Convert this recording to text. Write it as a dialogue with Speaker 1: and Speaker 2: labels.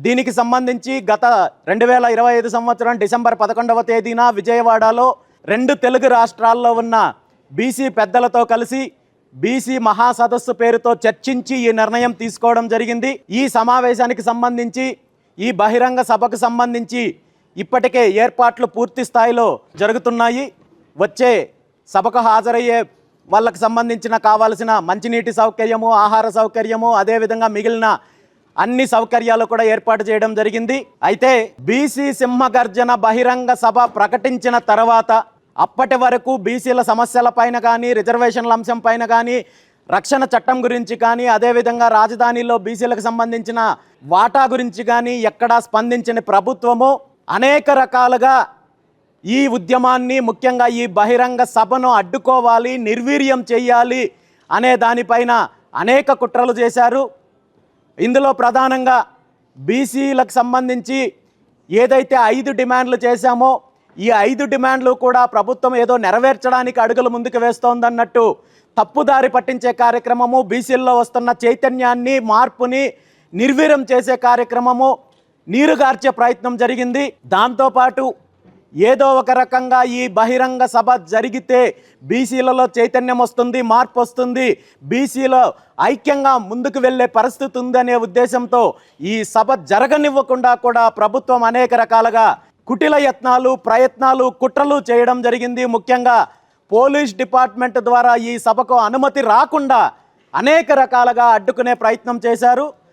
Speaker 1: దీనికి సంబంధించి గత 2025 సంవత్సరం డిసెంబర్ 11వ తేదీన విజయవాడలో 2 తెలుగు రాష్ట్రాల్లో ఉన్న బీసీ పెద్దలతో కలిసి బీసీ మహాసదస్సు పేరుతో చర్చించి ఈ నిర్ణయం తీసుకోవడం జరిగింది. ఈ సమావేశానికి సంబంధించి ఈ బహిరంగ సభకు సంబంధించి ఇప్పటికే ఏర్పాట్లు పూర్తి స్థాయిలో జరుగుతున్నాయి. వచ్చే సభకు హాజరయ్యే వాళ్ళకు సంబంధించిన కావాల్సిన మంచినీటి సౌకర్యము, ఆహార సౌకర్యము, అదేవిధంగా మిగిలిన అన్ని సౌకర్యాలు కూడా ఏర్పాటు చేయడం జరిగింది. అయితే బీసీ సింహగర్జన బహిరంగ సభ ప్రకటించిన తర్వాత అప్పటి వరకు బీసీల సమస్యల పైన కానీ, రిజర్వేషన్ల అంశం పైన కానీ, రక్షణ చట్టం గురించి కానీ, అదేవిధంగా రాజధానిలో బీసీలకు సంబంధించిన వాటా గురించి కానీ ఎక్కడా స్పందించిన ప్రభుత్వము అనేక రకాలుగా ఈ ఉద్యమాన్ని, ముఖ్యంగా ఈ బహిరంగ సభను అడ్డుకోవాలి, నిర్వీర్యం చేయాలి అనే దానిపైన అనేక కుట్రలు చేశారు. ఇందులో ప్రధానంగా బీసీలకు సంబంధించి ఏదైతే 5 డిమాండ్లు చేశామో ఈ 5 డిమాండ్లు కూడా ప్రభుత్వం ఏదో నెరవేర్చడానికి అడుగులు ముందుకు వేస్తోందన్నట్టు తప్పుదారి పట్టించే కార్యక్రమము, బీసీల్లో వస్తున్న చైతన్యాన్ని, మార్పుని నిర్వీర్యం చేసే కార్యక్రమము, నీరుగార్చే ప్రయత్నం జరిగింది. దాంతోపాటు ఏదో ఒక రకంగా ఈ బహిరంగ సభ జరిగితే బీసీలలో చైతన్యం వస్తుంది, మార్పు వస్తుంది, బీసీలో ఐక్యంగా ముందుకు వెళ్ళే పరిస్థితి ఉందనే ఉద్దేశంతో ఈ సభ జరగనివ్వకుండా కూడా ప్రభుత్వం అనేక రకాలుగా కుటిల యత్నాలు, ప్రయత్నాలు, కుట్రలు చేయడం జరిగింది. ముఖ్యంగా పోలీస్ డిపార్ట్మెంట్ ద్వారా ఈ సభకు అనుమతి రాకుండా అనేక రకాలుగా అడ్డుకునే ప్రయత్నం చేశారు.